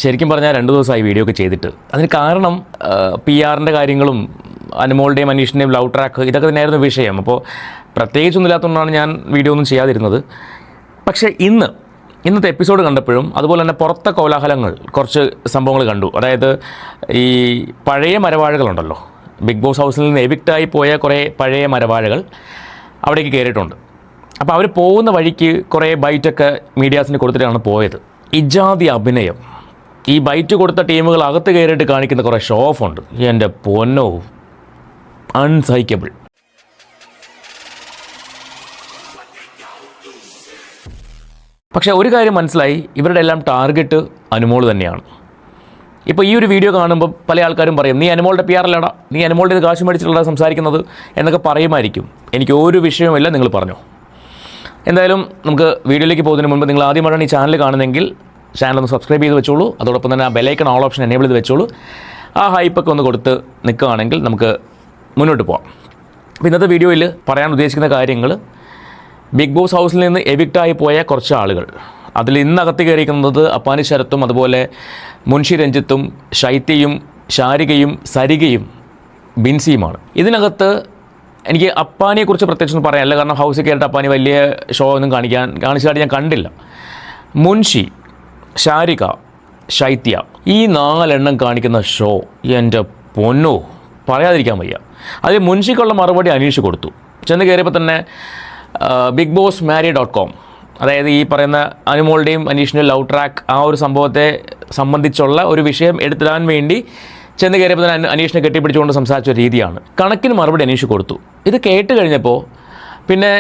ശരിക്കും പറഞ്ഞാൽ 2 ദിവസമായി വീഡിയോ ഒക്കെ ചെയ്തിട്ട്. അതിന് കാരണം PR-ൻ്റെ കാര്യങ്ങളും അനുമോളുടെയും അനീഷിൻ്റെയും ലവ് ട്രാക്ക് ഇതൊക്കെ തന്നെയായിരുന്നു വിഷയം. അപ്പോൾ പ്രത്യേകിച്ചൊന്നുമില്ലാത്തതുകൊണ്ടാണ് ഞാൻ വീഡിയോ ഒന്നും ചെയ്യാതിരുന്നത്. പക്ഷേ ഇന്നത്തെ എപ്പിസോഡ് കണ്ടപ്പോഴും അതുപോലെ തന്നെ പുറത്തെ കോലാഹലങ്ങൾ കുറച്ച് സംഭവങ്ങൾ കണ്ടു. അതായത് ഈ പഴയ മരവാഴകളുണ്ടല്ലോ, ബിഗ് ബോസ് ഹൗസിൽ നിന്ന് എവിക്റ്റായി പോയ കുറേ പഴയ മരവാഴകൾ അവിടേക്ക് കയറിയിട്ടുണ്ട്. അപ്പോൾ അവർ പോകുന്ന വഴിക്ക് കുറേ ബൈറ്റൊക്കെ മീഡിയാസിന് കൊടുത്തിട്ടാണ് പോയത്. ഇജാതി അഭിനയം ഈ ബൈറ്റ് കൊടുത്ത ടീമുകൾ അകത്ത് കയറിയിട്ട് കാണിക്കുന്ന കുറേ ഷോ ഓഫ് ഉണ്ട്. എൻ്റെ പൊന്നോ, അൺസഹിക്കബിൾ. പക്ഷേ ഒരു കാര്യം മനസ്സിലായി, ഇവരുടെ എല്ലാം ടാർഗറ്റ് അനുമോൾ തന്നെയാണ്. ഇപ്പോൾ ഈ ഒരു വീഡിയോ കാണുമ്പോൾ പല ആൾക്കാരും പറയും, നീ അനുമോളുടെ PR അല്ലടാ, നീ അനുമോളുടെ ഇത് കാശ് മേടിച്ചിട്ടുള്ള സംസാരിക്കുന്നത് എന്നൊക്കെ പറയുമായിരിക്കും. എനിക്ക് ഒരു വിഷയവുമില്ല, നിങ്ങൾ പറഞ്ഞോ. എന്തായാലും നമുക്ക് വീഡിയോയിലേക്ക് പോകുന്നതിന് മുൻപ് നിങ്ങൾ ആദ്യമായിട്ടാണ് ഈ ചാനൽ കാണുന്നതെങ്കിൽ ചാനൽ ഒന്ന് സബ്സ്ക്രൈബ് ചെയ്ത് വെച്ചോളൂ. അതോടൊപ്പം തന്നെ ആ ബെലൈക്കൺ ഓൾ ഓപ്ഷൻ എനേബിൾ ചെയ്ത് വെച്ചോളൂ. ആ ഹൈപ്പൊക്കെ ഒന്ന് കൊടുത്ത് നിൽക്കുകയാണെങ്കിൽ നമുക്ക് മുന്നോട്ട് പോകാം. അപ്പോൾ ഇന്നത്തെ വീഡിയോയിൽ പറയാൻ ഉദ്ദേശിക്കുന്ന കാര്യങ്ങൾ, ബിഗ് ബോസ് ഹൗസിൽ നിന്ന് എവിക്റ്റായി പോയ കുറച്ച് ആളുകൾ, അതിൽ ഇന്നകത്ത് കയറിയിരിക്കുന്നത് അപ്പാനി ശരത്തും അതുപോലെ മുൻഷി രഞ്ജിത്തും ശൈത്യയും ശാരികയും സരികയും ബിൻസിയുമാണ്. ഇതിനകത്ത് എനിക്ക് അപ്പാനിയെക്കുറിച്ച് പ്രത്യേകിച്ചൊന്നും പറയാനില്ല, കാരണം ഹൗസിൽ കയറിയിട്ട് അപ്പാനി വലിയ ഷോ ഒന്നും കാണിച്ചതായിട്ട് ഞാൻ കണ്ടില്ല. മുൻഷി, ശാരിക, ശൈത്യ, ഈ 4 എണ്ണം കാണിക്കുന്ന ഷോ എൻ്റെ പൊന്നോ, പറയാതിരിക്കാൻ വയ്യ. അതിൽ മുൻഷിക്കുള്ള മറുപടി അനീഷ് കൊടുത്തു. ചെന്ന് കയറിയപ്പോൾ തന്നെ BigBossMarry.com, അതായത് ഈ പറയുന്ന അനുമോളുടെയും അനീഷിൻ്റെയും ലവ് ട്രാക്ക് ആ ഒരു സംഭവത്തെ സംബന്ധിച്ചുള്ള ഒരു വിഷയം എടുത്തിടാൻ വേണ്ടി ചെന്ന് കയറിയപ്പോൾ തന്നെ അനീഷിനെ കെട്ടിപ്പിടിച്ചുകൊണ്ട് സംസാരിച്ച രീതിയാണ്. കണക്കിന് മറുപടി അനീഷ് കൊടുത്തു. ഇത് കേട്ട് കഴിഞ്ഞപ്പോൾ പിന്നെ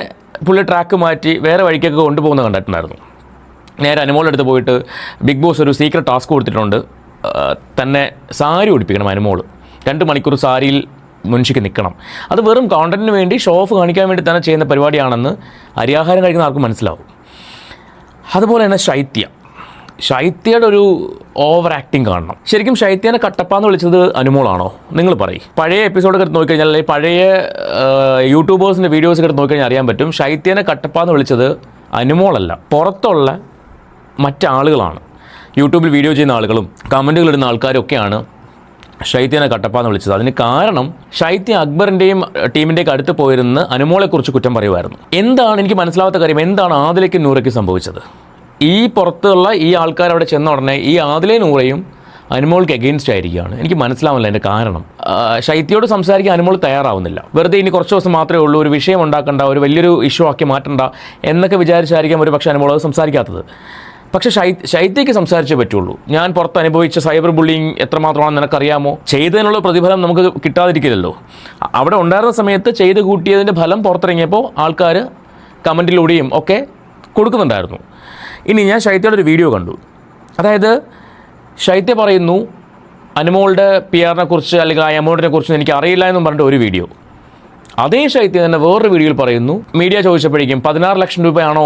പുള്ളി ട്രാക്ക് മാറ്റി വേറെ വഴിക്കൊക്കെ കൊണ്ടുപോകുന്നത് കണ്ടിട്ടുണ്ടായിരുന്നു. നേരെ അനുമോളെടുത്ത് പോയിട്ട് ബിഗ് ബോസ് ഒരു സീക്രട്ട് ടാസ്ക് കൊടുത്തിട്ടുണ്ട്, തന്നെ സാരി ഉടുപ്പിക്കണം അനുമോൾ. 2 മണിക്കൂർ സാരിയിൽ മുൻഷിക്ക് നിൽക്കണം. അത് വെറും കോണ്ടന്റിന് വേണ്ടി, ഷോ ഓഫ് കാണിക്കാൻ വേണ്ടി തന്നെ ചെയ്യുന്ന പരിപാടിയാണെന്ന് അരിയാഹാരം കഴിക്കുന്ന ആർക്കും മനസ്സിലാവും. അതുപോലെ തന്നെ ശൈത്യയുടെ ഒരു ഓവർ ആക്ടിങ് കാണണം. ശരിക്കും ശൈത്യനെ കട്ടപ്പാന്ന് വിളിച്ചത് അനുമോളാണോ? നിങ്ങൾ പറയും. പഴയ എപ്പിസോഡൊക്കെ എടുത്ത് നോക്കിക്കഴിഞ്ഞാൽ, അല്ലെങ്കിൽ പഴയ യൂട്യൂബേഴ്സിൻ്റെ വീഡിയോസ് എടുത്ത് നോക്കിക്കഴിഞ്ഞാൽ അറിയാൻ പറ്റും, ശൈത്യനെ കട്ടപ്പാന്ന് വിളിച്ചത് അനുമോളല്ല, പുറത്തുള്ള മറ്റാളുകളാണ്. യൂട്യൂബിൽ വീഡിയോ ചെയ്യുന്ന ആളുകളും കമൻറ്റുകൾ ഇടുന്ന ആൾക്കാരൊക്കെയാണ് ശൈത്യനെ കട്ടപ്പാന്ന് വിളിച്ചത്. അതിന് കാരണം ശൈത്യ അക്ബറിൻ്റെയും ടീമിൻ്റെയൊക്കെ അടുത്ത് പോയിരുന്ന് അനുമോളെക്കുറിച്ച് കുറ്റം പറയുമായിരുന്നു. എന്താണ് എനിക്ക് മനസ്സിലാവാത്ത കാര്യം, എന്താണ് ആദിലയ്ക്കും നൂറയ്ക്കും സംഭവിച്ചത്? ഈ പുറത്തുള്ള ഈ ആൾക്കാർ അവിടെ ചെന്ന ഉടനെ ഈ ആദിലെ നൂറയും അനുമോൾക്ക് എഗെയിൻസ്റ്റ് ആയിരിക്കുകയാണ്. എനിക്ക് മനസ്സിലാവില്ല അതിൻ്റെ കാരണം. ശൈത്യയോട് സംസാരിക്കാൻ അനുമോൾ തയ്യാറാവുന്നില്ല. വെറുതെ ഇനി കുറച്ച് ദിവസം മാത്രമേ ഉള്ളൂ, ഒരു വിഷയം ഉണ്ടാക്കണ്ട, ഒരു വലിയൊരു ഇഷ്യൂ ആക്കി മാറ്റണ്ട എന്നൊക്കെ വിചാരിച്ചായിരിക്കാം ഒരു പക്ഷേ അനുമോൾ അത് സംസാരിക്കാത്തത്. പക്ഷേ ശൈത്യയ്ക്ക് സംസാരിച്ചേ പറ്റുള്ളൂ. ഞാൻ പുറത്ത് അനുഭവിച്ച സൈബർ ബുള്ളിങ് എത്രമാത്രമാണെന്ന് നിനക്കറിയാമോ? ചെയ്തതിനുള്ള പ്രതിഫലം നമുക്ക് കിട്ടാതിരിക്കില്ലല്ലോ. അവിടെ ഉണ്ടായിരുന്ന സമയത്ത് ചെയ്ത് കൂട്ടിയതിൻ്റെ ഫലം പുറത്തിറങ്ങിയപ്പോൾ ആൾക്കാർ കമൻറ്റിലൂടെയും ഒക്കെ കൊടുക്കുന്നുണ്ടായിരുന്നു. ഇനി ഞാൻ ശൈത്യയുടെ ഒരു വീഡിയോ കണ്ടു. അതായത് ശൈത്യ പറയുന്നു, അനുമോളുടെ PR-നെ കുറിച്ച് അല്ലെങ്കിൽ ആ എമൗണ്ടിനെ കുറിച്ച് എനിക്ക് അറിയില്ല എന്നും പറഞ്ഞിട്ട് ഒരു വീഡിയോ. അതേ ശൈത്യ തന്നെ വേറൊരു വീഡിയോയിൽ പറയുന്നു, മീഡിയ ചോദിച്ചപ്പോഴേക്കും 16 ലക്ഷം രൂപയാണോ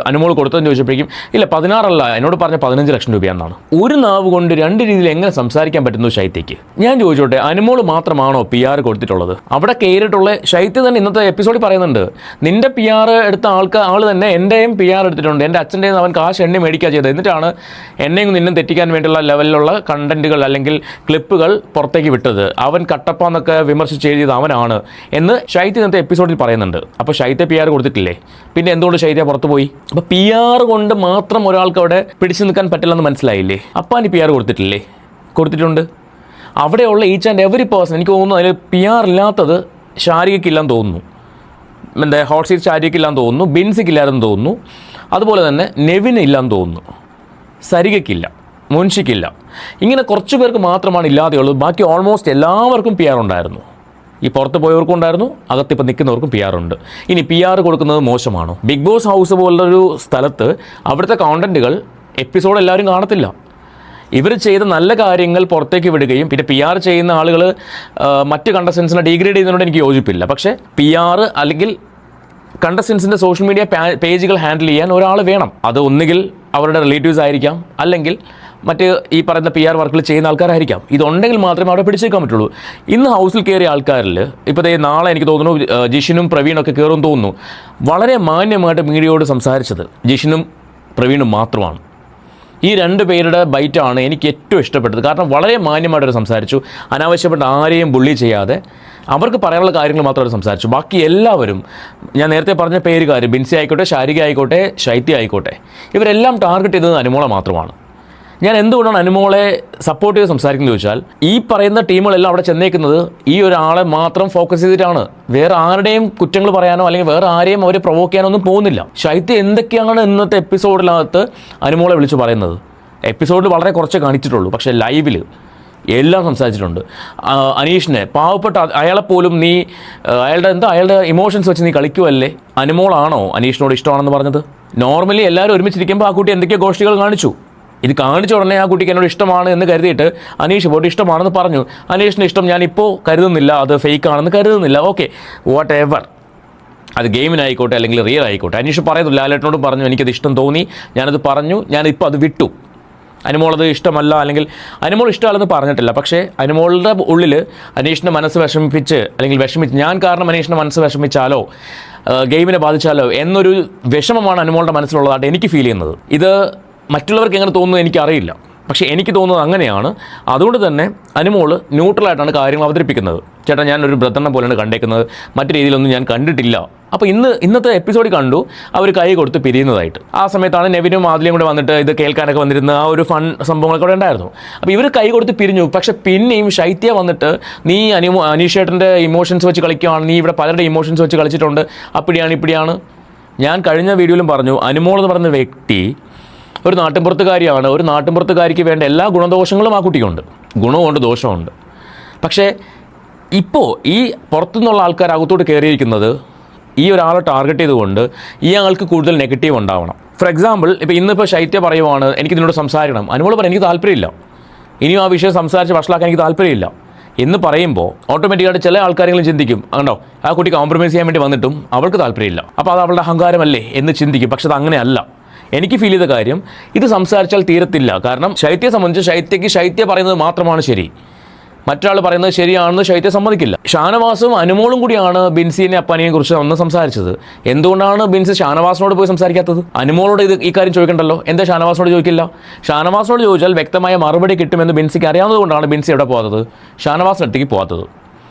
അനുമോൾ കൊടുത്തതെന്ന് ചോദിച്ചപ്പോഴേക്കും ഇല്ല 16 അല്ല, എന്നോട് പറഞ്ഞ 15 ലക്ഷം രൂപയാണെന്നാണ്. ഒരു നാവ് കൊണ്ട് 2 രീതിയിൽ എങ്ങനെ സംസാരിക്കാൻ പറ്റുന്നു ശൈത്യയ്ക്ക്? ഞാൻ ചോദിച്ചോട്ടെ, അനുമോൾ മാത്രമാണോ PR കൊടുത്തിട്ടുള്ളത്? അവിടെ കയറിയിട്ടുള്ള ശൈത്യ തന്നെ ഇന്നത്തെ എപ്പിസോഡിൽ പറയുന്നുണ്ട്, നിന്റെ PR എടുത്ത ആൾ തന്നെ എൻ്റെയും PR എടുത്തിട്ടുണ്ട്, എൻ്റെ അച്ഛൻ്റെയും അവൻ കാശ് എണ്ണി മേടിക്കുക ചെയ്തത്, എന്നിട്ടാണ് എന്നെയും നിന്നും തെറ്റിക്കാൻ വേണ്ടിയുള്ള ലെവലിലുള്ള കണ്ടന്റുകൾ അല്ലെങ്കിൽ ക്ലിപ്പുകൾ പുറത്തേക്ക് വിട്ടത്, അവൻ കട്ടപ്പാന്നൊക്കെ വിമർശിച്ച് എഴുതിയത് അവനാണ് എന്ന് ശൈത്യ ഇന്നത്തെ എപ്പിസോഡിൽ പറയുന്നുണ്ട്. അപ്പോൾ ശൈത്യ PR കൊടുത്തിട്ടില്ലേ? പിന്നെ എന്തുകൊണ്ട് ശൈത്യ പുറത്തു പോയി? അപ്പോൾ PR കൊണ്ട് മാത്രം ഒരാൾക്ക് അവിടെ പിടിച്ചു നിൽക്കാൻ പറ്റില്ലെന്ന് മനസ്സിലായില്ലേ? അപ്പാനി PR കൊടുത്തിട്ടില്ലേ? കൊടുത്തിട്ടുണ്ട്. അവിടെയുള്ള ഈച്ച് ആൻഡ് എവറി പേഴ്സൺ, എനിക്ക് തോന്നുന്നു അതിൽ PR ഇല്ലാത്തത് ശാരികയ്ക്കില്ലാന്ന് തോന്നുന്നു, എന്താ ഹോട്ട് സീറ്റ് ശാരികയ്ക്കില്ലാന്ന് തോന്നുന്നു, ബിൻസിക്കില്ലാതെന്ന് തോന്നുന്നു, അതുപോലെ തന്നെ നെവിന് ഇല്ലാന്ന് തോന്നുന്നു, സരികയ്ക്കില്ല, മുൻഷിക്കില്ല. ഇങ്ങനെ കുറച്ച് പേർക്ക് മാത്രമാണ് ഇല്ലാതെയുള്ളത്. ബാക്കി ഓൾമോസ്റ്റ് എല്ലാവർക്കും PR ഉണ്ടായിരുന്നു. ഈ പുറത്ത് പോയവർക്കും ഉണ്ടായിരുന്നു, അകത്തിപ്പോൾ നിൽക്കുന്നവർക്കും PR ഉണ്ട്. ഇനി PR കൊടുക്കുന്നത് മോശമാണോ? ബിഗ് ബോസ് ഹൗസ് പോലുള്ളൊരു സ്ഥലത്ത് അവിടുത്തെ കോണ്ടന്റുകൾ എപ്പിസോഡ് എല്ലാവരും കാണത്തില്ല. ഇവർ ചെയ്ത നല്ല കാര്യങ്ങൾ പുറത്തേക്ക് വിടുകയും പിന്നെ PR ചെയ്യുന്ന ആളുകൾ മറ്റ് കണ്ടസ്റ്റൻസിനെ ഡീഗ്രേഡ് ചെയ്യുന്നതിനോട് എനിക്ക് യോജിപ്പില്ല. പക്ഷേ PR അല്ലെങ്കിൽ കണ്ടസ്റ്റൻസിൻ്റെ സോഷ്യൽ മീഡിയ പേജുകൾ ഹാൻഡിൽ ചെയ്യാൻ ഒരാൾ വേണം. അത് ഒന്നുകിൽ അവരുടെ റിലേറ്റീവ്സ് ആയിരിക്കാം, അല്ലെങ്കിൽ മറ്റ് ഈ പറയുന്ന PR വർക്കുകൾ ചെയ്യുന്ന ആൾക്കാരായിരിക്കാം. ഇതുണ്ടെങ്കിൽ മാത്രമേ അവിടെ പിടിച്ചേക്കാൻ പറ്റുള്ളൂ. ഇന്ന് ഹൗസിൽ കയറിയ ആൾക്കാരിൽ ഇപ്പോൾ നാളെ എനിക്ക് തോന്നുന്നു ജിഷിനും പ്രവീണൊക്കെ കയറും തോന്നുന്നു. വളരെ മാന്യമായിട്ട് മീഡിയയോട് സംസാരിച്ചത് ജിഷിനും പ്രവീണും മാത്രമാണ്. ഈ 2 പേരുടെ ബൈറ്റാണ് എനിക്ക് ഏറ്റവും ഇഷ്ടപ്പെട്ടത്. കാരണം വളരെ മാന്യമായിട്ട് അവർ സംസാരിച്ചു. അനാവശ്യപ്പെട്ട ആരെയും ബുള്ളി ചെയ്യാതെ അവർക്ക് പറയാനുള്ള കാര്യങ്ങൾ മാത്രം അവർ സംസാരിച്ചു. ബാക്കി എല്ലാവരും, ഞാൻ നേരത്തെ പറഞ്ഞ പേരുകാർ, ബിൻസി ആയിക്കോട്ടെ, ശാരിക ആയിക്കോട്ടെ, ശൈത്യ ആയിക്കോട്ടെ, ഇവരെല്ലാം ടാർഗറ്റ് ചെയ്തത് അനുമോളെ മാത്രമാണ്. ഞാൻ എന്തുകൊണ്ടാണ് അനുമോളെ സപ്പോർട്ട് ചെയ്ത് സംസാരിക്കുന്നത് ചോദിച്ചാൽ, ഈ പറയുന്ന ടീമുകളെല്ലാം അവിടെ ചെന്നേക്കുന്നത് ഈ ഒരാളെ മാത്രം ഫോക്കസ് ചെയ്തിട്ടാണ്. വേറെ ആരുടെയും കുറ്റങ്ങൾ പറയാനോ അല്ലെങ്കിൽ വേറെ ആരെയും അവരെ പ്രൊവോക്ക് ചെയ്യാനോ ഒന്നും പോകുന്നില്ല. ശൈത്യ എന്തൊക്കെയാണ് ഇന്നത്തെ എപ്പിസോഡിനകത്ത് അനുമോളെ വിളിച്ച് പറയുന്നത്? എപ്പിസോഡിൽ വളരെ കുറച്ച് കാണിച്ചിട്ടുള്ളൂ, പക്ഷേ ലൈവിൽ എല്ലാം സംസാരിച്ചിട്ടുണ്ട്. അനീഷിനെ, പാവപ്പെട്ട അയാളെപ്പോലും നീ അയാളുടെ ഇമോഷൻസ് വെച്ച് നീ കളിക്കുമല്ലേ? അനുമോളാണോ അനീഷിനോട് ഇഷ്ടമാണെന്ന് പറഞ്ഞത്? നോർമലി എല്ലാവരും ഒരുമിച്ചിരിക്കുമ്പോൾ ആ കുട്ടി എന്തൊക്കെയോ ഗോഷ്ഠികൾ കാണിച്ചു. ഇത് കാണിച്ച ഉടനെ ആ കുട്ടിക്ക് എന്നോട് ഇഷ്ടമാണ് എന്ന് കരുതിയിട്ട് അനീഷ് പോയിട്ട് ഇഷ്ടമാണെന്ന് പറഞ്ഞു. അനീഷിന് ഇഷ്ടം ഞാനിപ്പോൾ കരുതുന്നില്ല, അത് ഫേക്ക് ആണെന്ന് കരുതുന്നില്ല. ഓക്കെ, വാട്ട് എവർ, അത് ഗെയിമിനായിക്കോട്ടെ അല്ലെങ്കിൽ റിയൽ ആയിക്കോട്ടെ. അനീഷ് പറയുന്നു, ലാലേട്ടനോടും പറഞ്ഞു എനിക്കത് ഇഷ്ടം തോന്നി, ഞാനത് പറഞ്ഞു, ഞാനിപ്പോൾ അത് വിട്ടു. അനുമോളത് ഇഷ്ടമല്ല അല്ലെങ്കിൽ അനുമോൾ ഇഷ്ടമല്ലെന്ന് പറഞ്ഞിട്ടില്ല. പക്ഷേ അനുമോളുടെ ഉള്ളിൽ അനീഷിൻ്റെ മനസ്സ് വിഷമിപ്പിച്ച് അല്ലെങ്കിൽ ഞാൻ കാരണം അനീഷിൻ്റെ മനസ്സ് വിഷമിച്ചാലോ ഗെയിമിനെ ബാധിച്ചാലോ എന്നൊരു വിഷമമാണ് അനുമോളുടെ മനസ്സിലുള്ളതായിട്ട് എനിക്ക് ഫീൽ ചെയ്യുന്നത്. ഇത് മറ്റുള്ളവർക്ക് എങ്ങനെ തോന്നുന്നത് എനിക്കറിയില്ല, പക്ഷേ എനിക്ക് തോന്നുന്നത് അങ്ങനെയാണ്. അതുകൊണ്ട് തന്നെ അനുമോൾ ന്യൂട്രലായിട്ടാണ് കാര്യങ്ങൾ അവതരിപ്പിക്കുന്നത്. ചേട്ടാ, ഞാനൊരു ബ്രദറിനെ പോലെയാണ് കണ്ടേക്കുന്നത്, മറ്റു രീതിയിലൊന്നും ഞാൻ കണ്ടിട്ടില്ല. അപ്പോൾ ഇന്നത്തെ എപ്പിസോഡിൽ കണ്ടു അവർ കൈ കൊടുത്ത് പിരിയുന്നതായിട്ട്. ആ സമയത്താണ് നെവിനും ആദിലയും കൂടെ വന്നിട്ട് ഇത് കേൾക്കാനൊക്കെ വന്നിരുന്ന ആ ഒരു ഫൺ സംഭവങ്ങളൊക്കെ അവിടെ ഉണ്ടായിരുന്നു. അപ്പോൾ ഇവർ കൈ കൊടുത്ത് പിരിഞ്ഞു. പക്ഷേ പിന്നെയും ശൈത്യ വന്നിട്ട് നീ അനീഷേട്ടൻ്റെ ഇമോഷൻസ് വെച്ച് കളിക്കുകയാണ്, നീ ഇവിടെ പലരുടെ ഇമോഷൻസ് വെച്ച് കളിച്ചിട്ടുണ്ട്, അപ്പിടിയാണ് ഇപ്പിടിയാണ്. ഞാൻ കഴിഞ്ഞ വീഡിയോയിലും പറഞ്ഞു, അനുമോൾ എന്ന് പറയുന്ന വ്യക്തി ഒരു നാട്ടിൻപുറത്തുകാരിയാണ്. ഒരു നാട്ടിൻപുറത്തുകാരിക്ക് വേണ്ട എല്ലാ ഗുണദോഷങ്ങളും ആ കുട്ടിക്കുണ്ട്, ഗുണമുണ്ട് ദോഷമുണ്ട്. പക്ഷേ ഇപ്പോൾ ഈ പുറത്തുനിന്നുള്ള ആൾക്കാർ അകത്തോട്ട് കയറിയിരിക്കുന്നത് ഈ ഒരാളെ ടാർഗറ്റ് ചെയ്തുകൊണ്ട് ഇയാൾക്ക് കൂടുതൽ നെഗറ്റീവ് ഉണ്ടാവണം. ഫോർ എക്സാമ്പിൾ, ഇന്നിപ്പോൾ ശൈത്യ പറയുവാണ് എനിക്കിതിനോട് സംസാരിക്കണം, അനുമോൾ പറയാൻ എനിക്ക് താല്പര്യമില്ല, ഇനിയും ആ വിഷയം സംസാരിച്ച് വഷളാക്കാൻ എനിക്ക് താല്പര്യമില്ല എന്ന് പറയുമ്പോൾ ഓട്ടോമാറ്റിക്കായിട്ട് ചില ആൾക്കാരെങ്കിലും ചിന്തിക്കും, കണ്ടോ ആ കുട്ടി കോംപ്രമൈസ് ചെയ്യാൻ വേണ്ടി വന്നിട്ടും അവൾക്ക് താല്പര്യമില്ല, അപ്പോൾ അത് അവളുടെ അഹങ്കാരമല്ലേ എന്ന് ചിന്തിക്കും. പക്ഷെ അത് അങ്ങനെയല്ല. എനിക്ക് ഫീൽ ചെയ്ത കാര്യം, ഇത് സംസാരിച്ചാൽ തീരത്തില്ല. കാരണം ശൈത്യയെ സംബന്ധിച്ച് ശൈത്യ പറയുന്നത് മാത്രമാണ് ശരി, മറ്റൊരാൾ പറയുന്നത് ശരിയാണെന്ന് ശൈത്യ സമ്മതിക്കില്ല. ഷാനവാസും അനുമോളും കൂടിയാണ് ബിൻസിനെ അപ്പാനിയെ കുറിച്ച് അന്ന് സംസാരിച്ചത്. എന്തുകൊണ്ടാണ് ബിൻസി ഷാനവാസിനോട് പോയി സംസാരിക്കാത്തത്? അനുമോളോട് ഈ കാര്യം ചോദിക്കണ്ടല്ലോ, എന്താ ഷാനവാസിനോട് ചോദിക്കില്ല? ഷാനവാസിനോട് ചോദിച്ചാൽ വ്യക്തമായ മറുപടി കിട്ടുമെന്ന് ബിൻസിക്ക് അറിയാവുന്നതുകൊണ്ടാണ് ബിൻസി എവിടെ പോകാത്തത്, ഷാനവാസിനടുത്തേക്ക് പോകാത്തത്.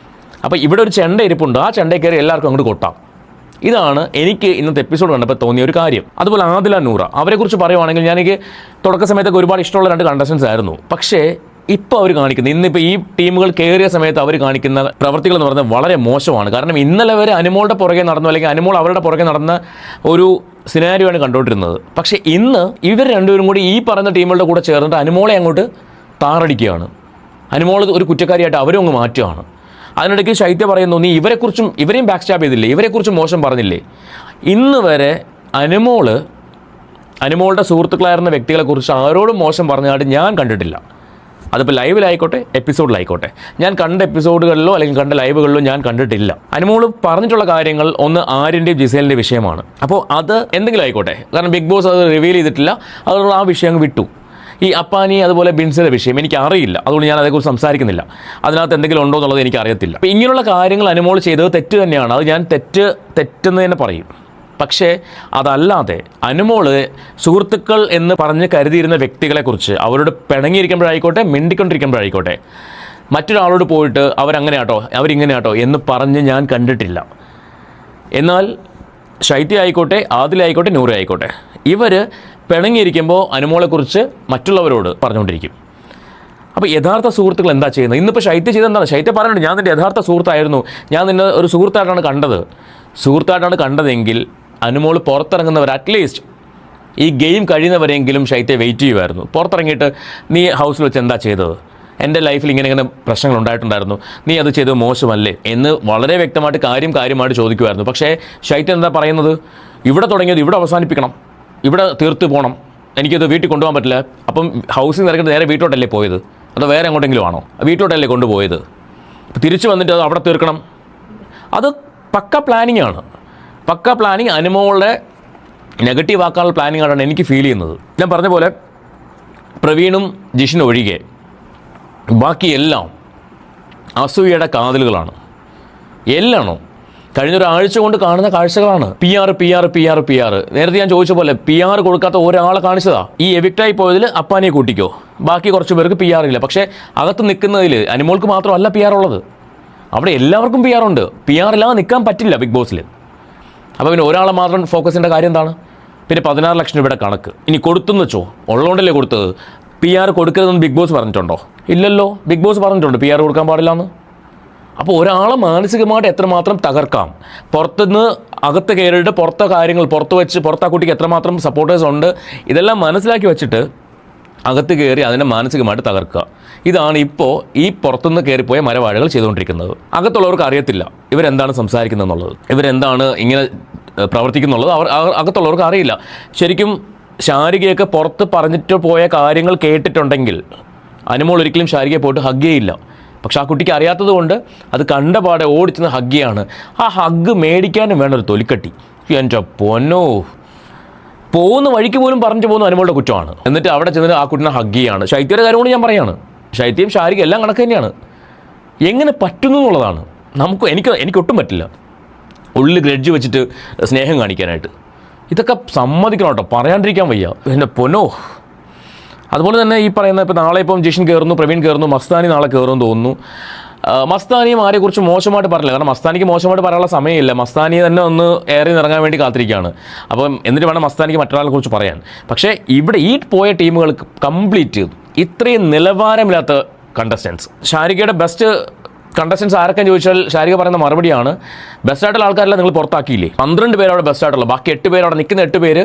അപ്പോൾ ഇവിടെ ഒരു ചെണ്ട ഇരിപ്പുണ്ട്, ആ ചെണ്ടയിൽ കയറി എല്ലാവർക്കും അങ്ങോട്ട് കൊട്ടാം. ഇതാണ് എനിക്ക് ഇന്നത്തെ എപ്പിസോഡ് കണ്ടപ്പോൾ തോന്നിയ ഒരു കാര്യം. അതുപോലെ ആദില, നൂറ, അവരെക്കുറിച്ച് പറയുവാണെങ്കിൽ എനിക്ക് തുടക്ക സമയത്തൊക്കെ ഒരുപാട് ഇഷ്ടമുള്ള 2 കണ്ടസ്റ്റൻസ് ആയിരുന്നു. പക്ഷേ ഇപ്പോൾ അവർ കാണിക്കുന്നത്, ഇന്നിപ്പോൾ ഈ ടീമുകൾ കയറിയ സമയത്ത് അവർ കാണിക്കുന്ന പ്രവൃത്തികൾ എന്ന് പറയുന്നത് വളരെ മോശമാണ്. കാരണം ഇന്നലെ വരെ അനുമോളുടെ പുറകെ നടന്നു, അല്ലെങ്കിൽ അനുമോൾ അവരുടെ പുറകെ നടന്ന ഒരു സിനാരിയാണ് കണ്ടുകൊണ്ടിരുന്നത്. പക്ഷേ ഇന്ന് ഇവർ രണ്ടുപേരും കൂടി ഈ പറയുന്ന ടീമുകളുടെ കൂടെ ചേർന്നിട്ട് അനുമോളെ അങ്ങോട്ട് താറടിക്കുകയാണ്. അനുമോൾ ഒരു കുറ്റക്കാരിയായിട്ട് അവരും അങ്ങ് മാറ്റുകയാണ്. അതിനിടയ്ക്ക് ശൈത്യ പറയുന്നു, നീ ഇവരെയും ബാക്ക് സ്റ്റാപ്പ് ചെയ്തില്ലേ, ഇവരെക്കുറിച്ചും മോശം പറഞ്ഞില്ലേ. ഇന്ന് വരെ അനുമോളുടെ സുഹൃത്തുക്കളായിരുന്ന വ്യക്തികളെക്കുറിച്ച് ആരോടും മോശം പറഞ്ഞതായിട്ട് ഞാൻ കണ്ടിട്ടില്ല. അതിപ്പോൾ ലൈവിലായിക്കോട്ടെ എപ്പിസോഡിലായിക്കോട്ടെ, ഞാൻ കണ്ട എപ്പിസോഡുകളിലോ അല്ലെങ്കിൽ കണ്ട ലൈവുകളിലോ ഞാൻ കണ്ടിട്ടില്ല. അനുമോൾ പറഞ്ഞിട്ടുള്ള കാര്യങ്ങൾ ഒന്ന് ആര്യൻ്റെയും ജിസേലിൻ്റെ വിഷയമാണ്. അപ്പോൾ അത് എന്തെങ്കിലും ആയിക്കോട്ടെ, കാരണം ബിഗ് ബോസ് അത് റിവീൽ ചെയ്തിട്ടില്ല, അതുകൊണ്ട് ആ വിഷയം അങ്ങ് വിട്ടു. ഈ അപ്പാനി അതുപോലെ ബിൻസിയുടെ വിഷയം എനിക്ക് അറിയില്ല, അതുകൊണ്ട് ഞാൻ അതേക്കുറിച്ച് സംസാരിക്കുന്നില്ല. അതിനകത്ത് എന്തെങ്കിലും ഉണ്ടോ എന്നുള്ളത് എനിക്ക് അറിയത്തില്ല. അപ്പോൾ ഇങ്ങനെയുള്ള കാര്യങ്ങൾ അനുമോൾ ചെയ്തത് തെറ്റ് തന്നെയാണ്, അത് ഞാൻ തെറ്റെന്ന് തന്നെ പറയും. പക്ഷേ അതല്ലാതെ അനുമോള് സുഹൃത്തുക്കൾ എന്ന് പറഞ്ഞ് കരുതിയിരുന്ന വ്യക്തികളെക്കുറിച്ച് അവരോട് പിണങ്ങിയിരിക്കുമ്പോഴായിക്കോട്ടെ മിണ്ടിക്കൊണ്ടിരിക്കുമ്പോഴായിക്കോട്ടെ മറ്റൊരാളോട് പോയിട്ട് അവരിങ്ങനെയാട്ടോ എന്ന് പറഞ്ഞ് ഞാൻ കണ്ടിട്ടില്ല. എന്നാൽ ശൈത്യ ആയിക്കോട്ടെ, ആദിലായിക്കോട്ടെ, നൂറ ആയിക്കോട്ടെ, ഇവർ പിണങ്ങിയിരിക്കുമ്പോൾ അനുമോളെക്കുറിച്ച് മറ്റുള്ളവരോട് പറഞ്ഞുകൊണ്ടിരിക്കും. അപ്പോൾ യഥാർത്ഥ സുഹൃത്തുക്കൾ എന്താ ചെയ്യുന്നത്? ഇന്നിപ്പോൾ ശൈത്യ ചെയ്തെന്താണ്? ശൈത്യ പറയുന്നുണ്ട്, ഞാൻ നിൻ്റെ യഥാർത്ഥ സുഹൃത്തായിരുന്നു, ഞാൻ നിന്നെ ഒരു സുഹൃത്തായിട്ടാണ് കണ്ടതെങ്കിൽ അനുമോൾ പുറത്തിറങ്ങുന്നവർ അറ്റ്ലീസ്റ്റ് ഈ ഗെയിം കഴിയുന്നവരെങ്കിലും ശൈത്യ വെയിറ്റ് ചെയ്യുമായിരുന്നു. പുറത്തിറങ്ങിയിട്ട് നീ ഹൗസിൽ വെച്ച് എന്താ ചെയ്തത്, എൻ്റെ ലൈഫിൽ ഇങ്ങനെ പ്രശ്നങ്ങൾ ഉണ്ടായിട്ടുണ്ടായിരുന്നു, നീ അത് ചെയ്തത് മോശമല്ലേ എന്ന് വളരെ വ്യക്തമായിട്ട് കാര്യമായിട്ട് ചോദിക്കുമായിരുന്നു. പക്ഷേ ശൈത്യ എന്താ പറയുന്നത്? ഇവിടെ തുടങ്ങിയത് ഇവിടെ അവസാനിപ്പിക്കണം, ഇവിടെ തീർത്ത് പോകണം, എനിക്കത് വീട്ടിൽ കൊണ്ടുപോകാൻ പറ്റില്ല. അപ്പം ഹൗസിൽ നിന്ന് ഇറങ്ങിയിട്ട് നേരെ വീട്ടോട്ടല്ലേ പോയത്, അതോ വേറെ എങ്ങോട്ടെങ്കിലും ആണോ? വീട്ടോട്ടല്ലേ കൊണ്ടുപോയത്, തിരിച്ചു വന്നിട്ട് അത് അവിടെ തീർക്കണം. അത് പക്ക പ്ലാനിങ് ആണ്. പക്ക പ്ലാനിങ്, അനുമോളുടെ നെഗറ്റീവ് ആക്കാനുള്ള പ്ലാനിങ് ആണെന്ന് എനിക്ക് ഫീൽ ചെയ്യുന്നത്. ഞാൻ പറഞ്ഞ പോലെ പ്രവീണും ജിഷിനും ഒഴികെ ബാക്കി എല്ലാം അസൂയയുടെ കാതലുകളാണ്. എല്ലാണോ? കഴിഞ്ഞൊരാഴ്ച കൊണ്ട് കാണുന്ന കാഴ്ചകളാണ്. PR. നേരത്തെ ഞാൻ ചോദിച്ച പോലെ PR കൊടുക്കാത്ത ഒരാളെ കാണിച്ചതാ. ഈ എവിക്റ്റായി പോയതിൽ അപ്പാനിയെ കൂട്ടിക്കോ, ബാക്കി കുറച്ച് പേർക്ക് PR ഇല്ല. പക്ഷേ അകത്ത് നിൽക്കുന്നതിൽ അനുമോൾക്ക് മാത്രമല്ല PR ഉള്ളത്, അവിടെ എല്ലാവർക്കും PR ഉണ്ട്. PR ഇല്ലാതെ നിൽക്കാൻ പറ്റില്ല ബിഗ് ബോസിൽ. അപ്പോൾ പിന്നെ ഒരാളെ മാത്രം ഫോക്കസ് ചെയ്യേണ്ട കാര്യം എന്താണ്? പിന്നെ 16 ലക്ഷം രൂപയുടെ കണക്ക് ഇനി കൊടുത്തെന്ന് വെച്ചോ, ഉള്ളതുകൊണ്ടല്ലേ കൊടുത്തത്. PR കൊടുക്കരുതെന്ന് ബിഗ് ബോസ് പറഞ്ഞിട്ടുണ്ടോ? ഇല്ലല്ലോ. ബിഗ് ബോസ് പറഞ്ഞിട്ടുണ്ട് PR കൊടുക്കാൻ പാടില്ല എന്ന്. അപ്പോൾ ഒരാളെ മാനസികമായിട്ട് എത്രമാത്രം തകർക്കാം, പുറത്തുനിന്ന് അകത്ത് കയറിയിട്ട് പുറത്തെ കാര്യങ്ങൾ പുറത്താ കുട്ടിക്ക് എത്രമാത്രം സപ്പോർട്ടേഴ്സ് ഉണ്ട്, ഇതെല്ലാം മനസ്സിലാക്കി വെച്ചിട്ട് അകത്ത് കയറി അതിനെ മാനസികമായിട്ട് തകർക്കുക. ഇതാണ് ഇപ്പോൾ ഈ പുറത്തുനിന്ന് കയറിപ്പോയ മരവാഴകൾ ചെയ്തുകൊണ്ടിരിക്കുന്നത്. അകത്തുള്ളവർക്ക് അറിയത്തില്ല ഇവരെന്താണ് സംസാരിക്കുന്നത് എന്നുള്ളത്, ഇവരെന്താണ് ഇങ്ങനെ പ്രവർത്തിക്കുന്നുള്ളത് അകത്തുള്ളവർക്ക് അറിയില്ല. ശരിക്കും ശാരികയൊക്കെ പുറത്ത് പറഞ്ഞിട്ട് പോയ കാര്യങ്ങൾ കേട്ടിട്ടുണ്ടെങ്കിൽ അനുമോൾ ഒരിക്കലും ശാരികയെ പോയിട്ട് ഹഗ് ചെയ്യില്ല. പക്ഷെ ആ കുട്ടിക്ക് അറിയാത്തത് കൊണ്ട് അത് കണ്ടപാടെ ഓടിച്ചെന്ന് ഹഗ്ഗിയാണ്. ആ ഹഗ്ഗ് മേടിക്കാനും വേണ്ട ഒരു തൊലിക്കട്ടി. എൻ്റെ പൊന്നോ, പോകുന്ന വഴിക്ക് പോലും പറഞ്ഞു പോകുന്ന അനുമോളുടെ കുറ്റമാണ്. എന്നിട്ട് അവിടെ ചെന്നിട്ട് ആ കുട്ടിനെ ഹഗ്ഗിയാണ്. ശൈത്യയുടെ കാര്യം കൊണ്ട് ഞാൻ പറയാണ്, ശൈത്യം ശാരിക എല്ലാം കണക്ക് തന്നെയാണ്. എങ്ങനെ പറ്റുന്നു എന്നുള്ളതാണ് എനിക്കൊട്ടും പറ്റില്ല ഉള്ളിൽ ഗ്രഡ്ജ് വെച്ചിട്ട് സ്നേഹം കാണിക്കാനായിട്ട്. ഇതൊക്കെ സമ്മതിക്കണം കേട്ടോ, പറയാണ്ടിരിക്കാൻ വയ്യ. എൻ്റെ പൊന്നോ. അതുപോലെ തന്നെ ഈ പറയുന്ന ഇപ്പോൾ നാളെ ഇപ്പം ജിഷൻ കയറുന്നു, പ്രവീൺ കയറുന്നു, മസ്താനി നാളെ കയറുമെന്ന് തോന്നുന്നു. മസ്താനിയും ആരെക്കുറിച്ച് മോശമായിട്ട് പറയില്ല, കാരണം മസ്താനിക്ക് മോശമായിട്ട് പറയാനുള്ള സമയമില്ല. മസ്താനി തന്നെ ഒന്ന് ഏറി ഇറങ്ങാൻ വേണ്ടി കാത്തിരിക്കുകയാണ്. അപ്പം എന്നിട്ട് വേണം മസ്താനിക്ക് മറ്റൊരാളെ കുറിച്ച് പറയാൻ. പക്ഷേ ഇവിടെ ഈ പോയ ടീമുകൾക്ക് കംപ്ലീറ്റ് ഇത്രയും നിലവാരമില്ലാത്ത കണ്ടസ്റ്റൻസ്. ശാരികയുടെ ബെസ്റ്റ് കണ്ടസ്റ്റൻസ് ആരൊക്കെ ചോദിച്ചാൽ ശാരിക പറയുന്ന മറുപടിയാണ്, ബെസ്റ്റായിട്ടുള്ള ആൾക്കാരെല്ലാം നിങ്ങൾ പുറത്താക്കിയില്ലേ. 12 പേര് അവിടെ ബെസ്റ്റായിട്ടുള്ള, ബാക്കി 8 പേര് അവിടെ നിൽക്കുന്ന 8 പേര്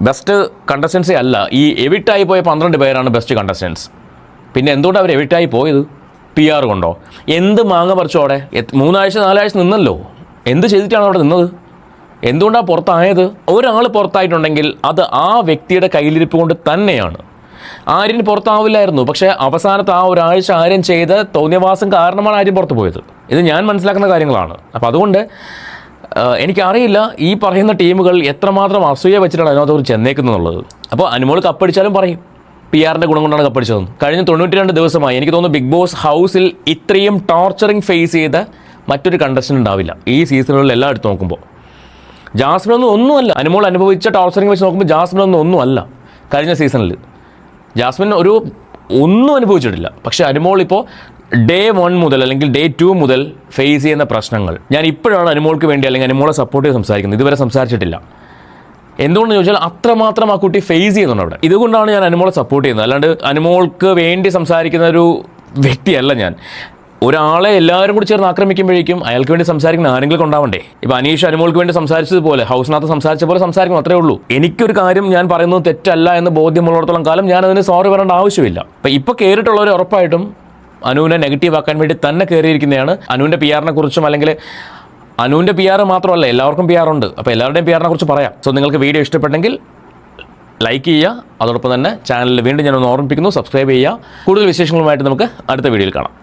ബെസ്റ്റ് കണ്ടസ്റ്റൻസേ അല്ല. ഈ എവിക്റ്റായി പോയ 12 പേരാണ് ബെസ്റ്റ് കണ്ടസ്റ്റൻസ്. പിന്നെ എന്തുകൊണ്ടാണ് അവർ എവിക്റ്റായി പോയത്? PR കൊണ്ടോ? എന്ത് മാങ്ങ പറിച്ചോ അവിടെ? 3 ആഴ്ച 4 ആഴ്ച നിന്നല്ലോ. എന്ത് ചെയ്തിട്ടാണ് അവിടെ നിന്നത്? എന്തുകൊണ്ടാണ് പുറത്തായത്? ഒരാൾ പുറത്തായിട്ടുണ്ടെങ്കിൽ അത് ആ വ്യക്തിയുടെ കയ്യിലിരിപ്പ് കൊണ്ട് തന്നെയാണ്. ആര്യൻ പുറത്താവില്ലായിരുന്നു, പക്ഷേ അവസാനത്തെ ആ ഒരാഴ്ച ആര്യൻ ചെയ്ത തോന്നിയവാസം കാരണമാണ് ആര്യൻ പുറത്ത് പോയത്. ഇത് ഞാൻ മനസ്സിലാക്കുന്ന കാര്യങ്ങളാണ്. അപ്പോൾ അതുകൊണ്ട് എനിക്കറിയില്ല ഈ പറയുന്ന ടീമുകൾ എത്രമാത്രം അസൂയ വെച്ചിട്ടാണ് അതിനകത്ത് ചെന്നേക്കുന്നുള്ളത്. അപ്പോൾ അനുമോൾ കപ്പടിച്ചാലും പറയും PR-ൻ്റെ ഗുണം കൊണ്ടാണ് കപ്പടിച്ചതെന്ന്. കഴിഞ്ഞ 92 ദിവസമായി എനിക്ക് തോന്നുന്നു ബിഗ് ബോസ് ഹൗസിൽ ഇത്രയും ടോർച്ചറിങ് ഫേസ് ചെയ്ത മറ്റൊരു കണ്ടസ്റ്റൻ്റ് ഉണ്ടാവില്ല ഈ സീസണുകളിൽ എല്ലാം എടുത്ത് നോക്കുമ്പോൾ. ജാസ്മിനൊന്നും ഒന്നുമല്ല, അനുമോൾ അനുഭവിച്ച ടോർച്ചറിങ് വെച്ച് നോക്കുമ്പോൾ ജാസ്മിനൊന്നും ഒന്നുമല്ല. കഴിഞ്ഞ സീസണിൽ ജാസ്മിൻ ഒന്നും അനുഭവിച്ചിട്ടില്ല. പക്ഷേ അനുമോൾ ഇപ്പോൾ Day 1 മുതൽ അല്ലെങ്കിൽ Day 2 മുതൽ ഫേസ് ചെയ്യുന്ന പ്രശ്നങ്ങൾ ഞാൻ ഇപ്പോഴാണ് അനുമോൾക്ക് വേണ്ടി അല്ലെങ്കിൽ അനുമോളെ സപ്പോർട്ട് ചെയ്ത് സംസാരിക്കുന്നത്. ഇതുവരെ സംസാരിച്ചിട്ടില്ല. എന്തുകൊണ്ടെന്ന് ചോദിച്ചാൽ അത്രമാത്രം ആ കുട്ടി ഫേസ് ചെയ്യുന്നുണ്ട് അവിടെ. ഇതുകൊണ്ടാണ് ഞാൻ അനുമോളെ സപ്പോർട്ട് ചെയ്യുന്നത്. അല്ലാണ്ട് അനുമോൾക്ക് വേണ്ടി സംസാരിക്കുന്ന ഒരു വ്യക്തിയല്ല ഞാൻ. ഒരാളെ എല്ലാവരും കൂടി ചേർന്ന് ആക്രമിക്കുമ്പോഴേക്കും അയാൾക്ക് വേണ്ടി സംസാരിക്കുന്ന ആരെങ്കിലും ഉണ്ടാവണ്ടേ. ഇപ്പോൾ അനീഷ് അനുമോൾക്ക് വേണ്ടി സംസാരിച്ചതുപോലെ ഹൗസിനകത്ത് സംസാരിച്ച പോലെ സംസാരിക്കണം, അത്രേ ഉള്ളൂ. എനിക്കൊരു കാര്യം ഞാൻ പറയുന്നത് തെറ്റല്ല എന്ന് ബോധ്യമുള്ളിടത്തോളം കാലം ഞാൻ അതിന് സോറി പറയേണ്ട ആവശ്യമില്ല. ഇപ്പോൾ കയറിയിട്ടുള്ളവർ ഉറപ്പായിട്ടും അനുവിനെ നെഗറ്റീവ് ആക്കാൻ വേണ്ടി തന്നെ കയറിയിരിക്കുന്നതാണ്. അനുവിൻ്റെ PR-നെ കുറിച്ചും അല്ലെങ്കിൽ അനുവിൻ്റെ PR മാത്രമല്ല, എല്ലാവർക്കും PR ഉണ്ട്. അപ്പോൾ എല്ലാവരുടെയും PR-നെ കുറിച്ച് പറയാം. സോ നിങ്ങൾക്ക് വീഡിയോ ഇഷ്ടപ്പെട്ടെങ്കിൽ ലൈക്ക് ചെയ്യുക. അതോടൊപ്പം തന്നെ ചാനലിൽ വീണ്ടും ഞാനൊന്ന് ഓർമ്മിപ്പിക്കുന്നു, സബ്സ്ക്രൈബ് ചെയ്യുക. കൂടുതൽ വിശേഷങ്ങളുമായിട്ട് നമുക്ക് അടുത്ത വീഡിയോയിൽ കാണാം.